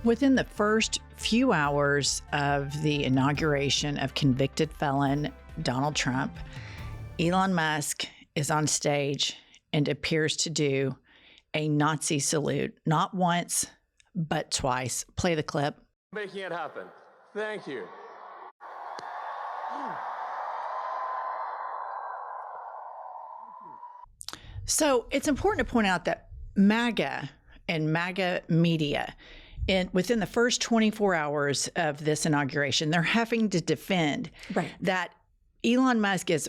Within the first few hours of the inauguration of convicted felon Donald Trump, Elon Musk is on stage and appears to do a Nazi salute, not once, but twice. Play the clip. Making it happen. Thank you. So it's important to point out that MAGA and MAGA media, within the first 24 hours of this inauguration, they're having to defend that Elon Musk is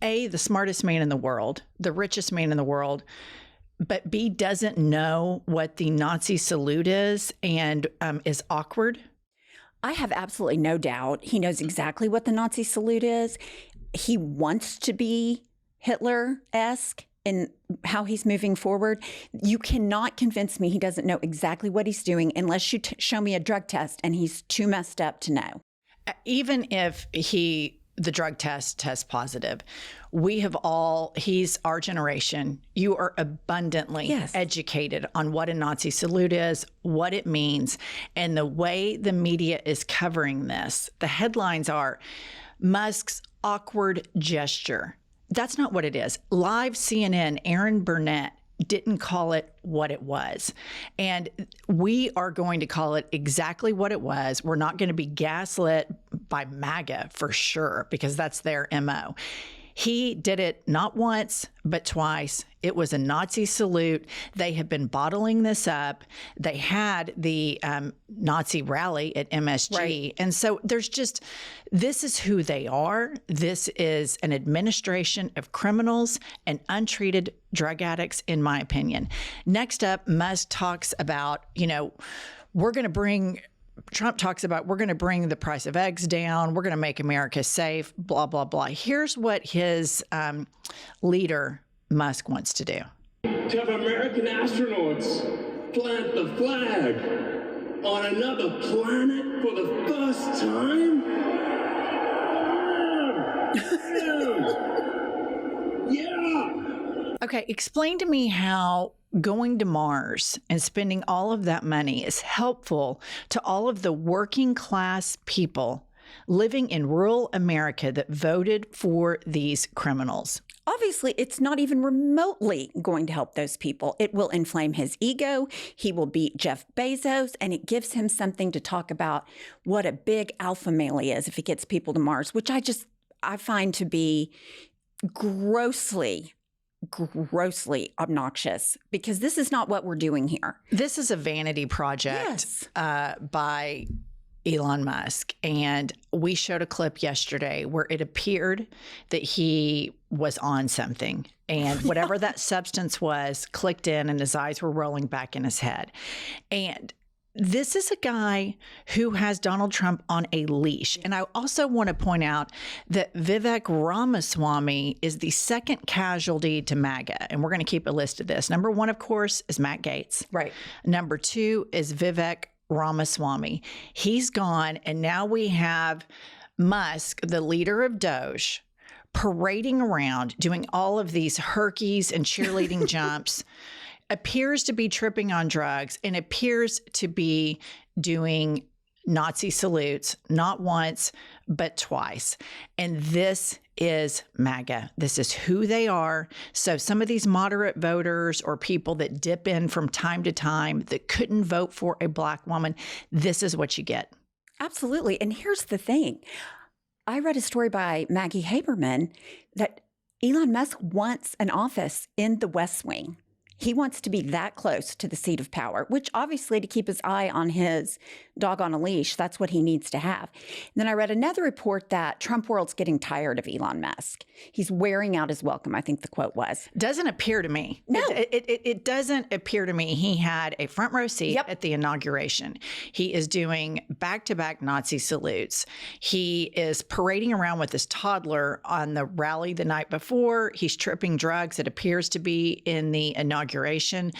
A, the smartest man in the world, the richest man in the world, but B, doesn't know what the Nazi salute is and is awkward. I have absolutely no doubt he knows exactly what the Nazi salute is. He wants to be Hitler-esque in how he's moving forward. You cannot convince me he doesn't know exactly what he's doing unless you show me a drug test and he's too messed up to know. Even if the drug test tests positive, he's our generation. You are abundantly educated on what a Nazi salute is, what it means, and the way the media is covering this. The headlines are Musk's awkward gesture. That's not what it is. Live CNN, Aaron Burnett didn't call it what it was. And we are going to call it exactly what it was. We're not going to be gaslit by MAGA for sure, because that's their MO. He did it not once, but twice. It was a Nazi salute. They have been bottling this up. They had the Nazi rally at MSG. Right. And so this is who they are. This is an administration of criminals and untreated drug addicts, in my opinion. Next up, Musk talks about, Trump talks about we're going to bring the price of eggs down. We're going to make America safe, blah, blah, blah. Here's what his leader, Musk, wants to do. To have American astronauts plant the flag on another planet for the first time? Yeah. Okay, explain to me how going to Mars and spending all of that money is helpful to all of the working class people living in rural America that voted for these criminals. Obviously, it's not even remotely going to help those people. It will inflame his ego. He will beat Jeff Bezos, and it gives him something to talk about what a big alpha male he is if he gets people to Mars, which I find to be grossly obnoxious, because this is not what we're doing here. This is a vanity project by Elon Musk. And we showed a clip yesterday where it appeared that he was on something, and whatever that substance was clicked in and his eyes were rolling back in his head. And this is a guy who has Donald Trump on a leash. And I also want to point out that Vivek Ramaswamy is the second casualty to MAGA. And we're going to keep a list of this. Number one, of course, is Matt Gaetz. Right. Number two is Vivek Ramaswamy. He's gone. And now we have Musk, the leader of Doge, parading around, doing all of these herkies and cheerleading jumps, appears to be tripping on drugs, and appears to be doing Nazi salutes, not once, but twice. And this is MAGA. This is who they are. So some of these moderate voters or people that dip in from time to time that couldn't vote for a Black woman, this is what you get. Absolutely. And here's the thing. I read a story by Maggie Haberman that Elon Musk wants an office in the West Wing. He wants to be that close to the seat of power, which obviously, to keep his eye on his dog on a leash, that's what he needs to have. And then I read another report that Trump world's getting tired of Elon Musk. He's wearing out his welcome, I think the quote was. Doesn't appear to me. No. It doesn't appear to me. He had a front row seat at the inauguration. He is doing back-to-back Nazi salutes. He is parading around with his toddler on the rally the night before. He's tripping drugs, it appears to be, in the inauguration.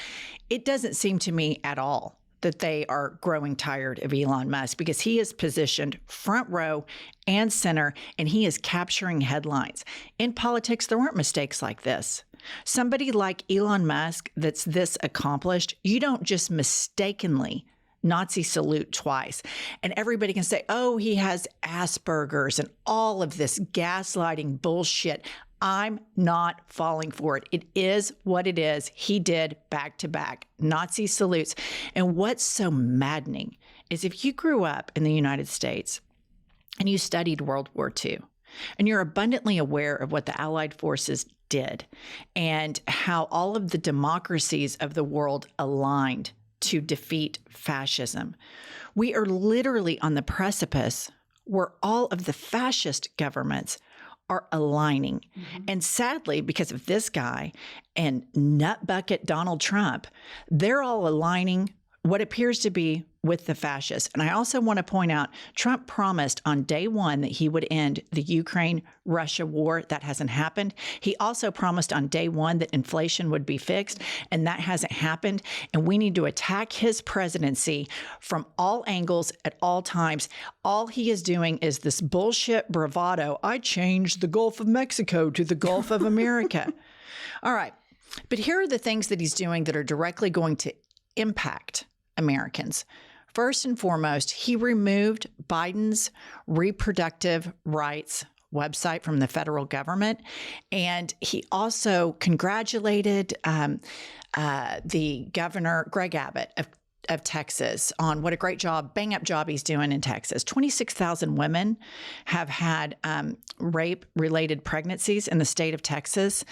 It doesn't seem to me at all that they are growing tired of Elon Musk, because he is positioned front row and center, and he is capturing headlines. In politics, there weren't mistakes like this. Somebody like Elon Musk that's this accomplished, you don't just mistakenly Nazi salute twice. And everybody can say, oh, he has Asperger's and all of this gaslighting bullshit. I'm not falling for it. It is what it is. He did back to back Nazi salutes. And what's so maddening is if you grew up in the United States and you studied World War II, and you're abundantly aware of what the Allied forces did and how all of the democracies of the world aligned to defeat fascism. We are literally on the precipice where all of the fascist governments are aligning. Mm-hmm. And sadly, because of this guy and nutbucket Donald Trump, they're all aligning what appears to be with the fascists. And I also want to point out, Trump promised on day one that he would end the Ukraine-Russia war. That hasn't happened. He also promised on day one that inflation would be fixed, and that hasn't happened. And we need to attack his presidency from all angles at all times. All he is doing is this bullshit bravado. I changed the Gulf of Mexico to the Gulf of America. All right. But here are the things that he's doing that are directly going to impact Americans. First and foremost, he removed Biden's reproductive rights website from the federal government. And he also congratulated the governor, Greg Abbott of Texas, on what a great job, bang-up job he's doing in Texas. 26,000 women have had rape-related pregnancies in the state of Texas.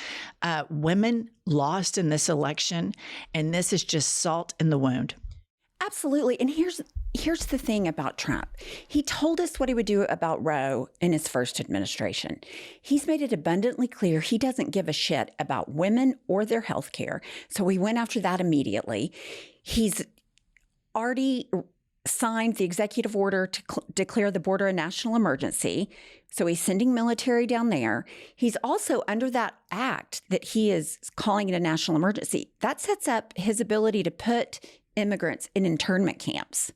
Women lost in this election, and this is just salt in the wound. Absolutely. And here's the thing about Trump. He told us what he would do about Roe in his first administration. He's made it abundantly clear he doesn't give a shit about women or their health care. So we went after that immediately. He's already signed the executive order to declare the border a national emergency. So he's sending military down there. He's also under that act that he is calling it a national emergency. That sets up his ability to put immigrants in internment camps.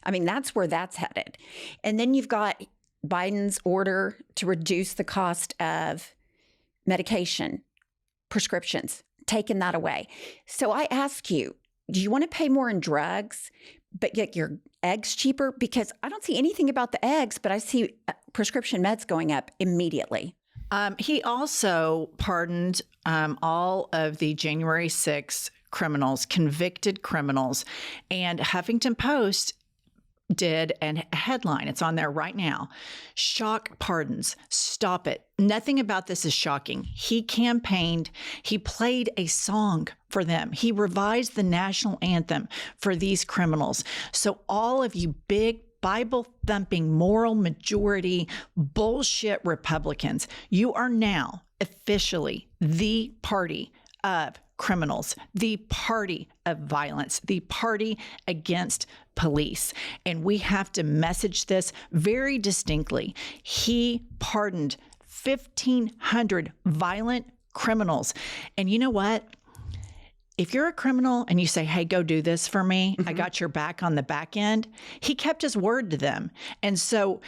I mean, that's where that's headed. And then you've got Biden's order to reduce the cost of medication, prescriptions, taking that away. So I ask you, do you want to pay more in drugs, but get your eggs cheaper? Because I don't see anything about the eggs, but I see prescription meds going up immediately. He also pardoned all of the January 6th criminals, convicted criminals, and Huffington Post did a headline. It's on there right now. Shock pardons. Stop it. Nothing about this is shocking. He campaigned. He played a song for them. He revised the national anthem for these criminals. So all of you big Bible-thumping, moral majority bullshit Republicans, you are now officially the party of criminals, the party of violence, the party against police. And we have to message this very distinctly. He pardoned 1,500 violent criminals. And you know what? If you're a criminal and you say, hey, go do this for me, I got your back on the back end, he kept his word to them. And so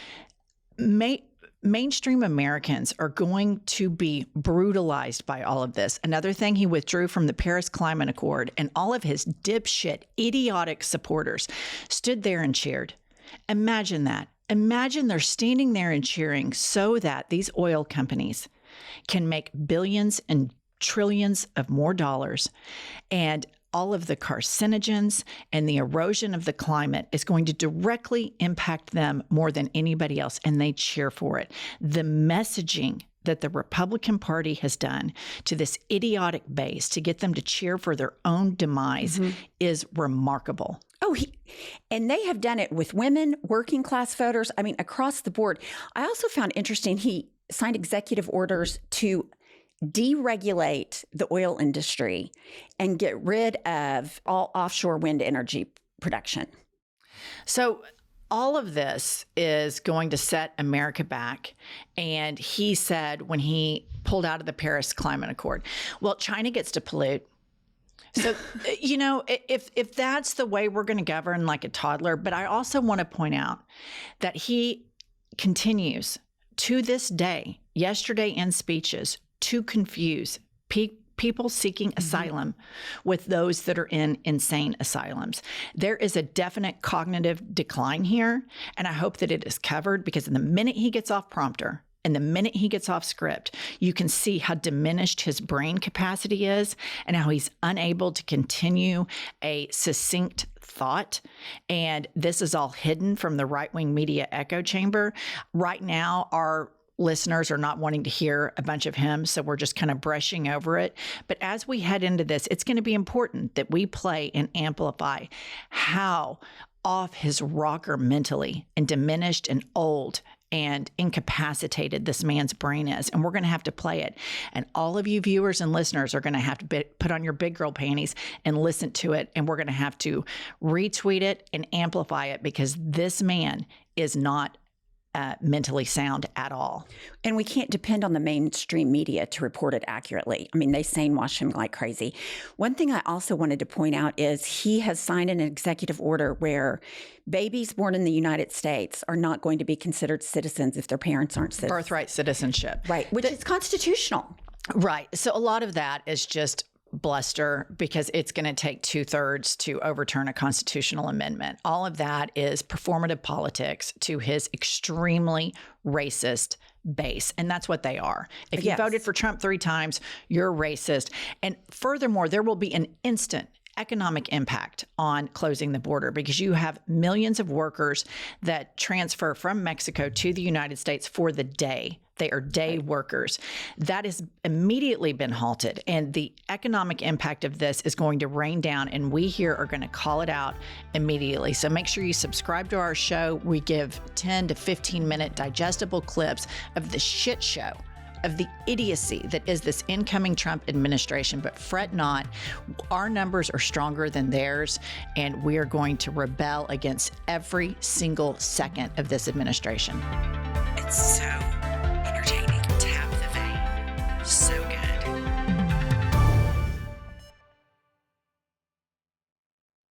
mainstream Americans are going to be brutalized by all of this. Another thing, he withdrew from the Paris Climate Accord, and all of his dipshit, idiotic supporters stood there and cheered. Imagine that. Imagine they're standing there and cheering so that these oil companies can make billions and trillions of more dollars, and all of the carcinogens and the erosion of the climate is going to directly impact them more than anybody else, and they cheer for it. The messaging that the Republican Party has done to this idiotic base to get them to cheer for their own demise is remarkable. Oh, and they have done it with women, working class voters, I mean, across the board. I also found interesting, he signed executive orders to deregulate the oil industry and get rid of all offshore wind energy production. So all of this is going to set America back. And he said when he pulled out of the Paris Climate Accord, well, China gets to pollute. So, you know, if that's the way we're going to govern like a toddler, but I also want to point out that he continues to this day, yesterday in speeches, to confuse people seeking asylum with those that are in insane asylums. There is a definite cognitive decline here, and I hope that it is covered, because in the minute he gets off prompter and the minute he gets off script, you can see how diminished his brain capacity is and how he's unable to continue a succinct thought. And this is all hidden from the right-wing media echo chamber. Right now, our listeners are not wanting to hear a bunch of him, so we're just kind of brushing over it. But as we head into this, it's going to be important that we play and amplify how off his rocker mentally and diminished and old and incapacitated this man's brain is. And we're going to have to play it. And all of you viewers and listeners are going to have to put on your big girl panties and listen to it. And we're going to have to retweet it and amplify it, because this man is not mentally sound at all. And we can't depend on the mainstream media to report it accurately. I mean, they wash him like crazy. One thing I also wanted to point out is he has signed an executive order where babies born in the United States are not going to be considered citizens if their parents aren't citizens. Birthright citizenship. Right, which is constitutional. Right. So a lot of that is just bluster, because it's going to take 2/3 to overturn a constitutional amendment. All of that is performative politics to his extremely racist base. And that's what they are. If you voted for Trump 3 times, you're racist. And furthermore, there will be an instant economic impact on closing the border, because you have millions of workers that transfer from Mexico to the United States for the day. They are day workers. That has immediately been halted. And the economic impact of this is going to rain down. And we here are going to call it out immediately. So make sure you subscribe to our show. We give 10 to 15 minute digestible clips of the shit show, of the idiocy that is this incoming Trump administration. But fret not, our numbers are stronger than theirs, and we are going to rebel against every single second of this administration. It's so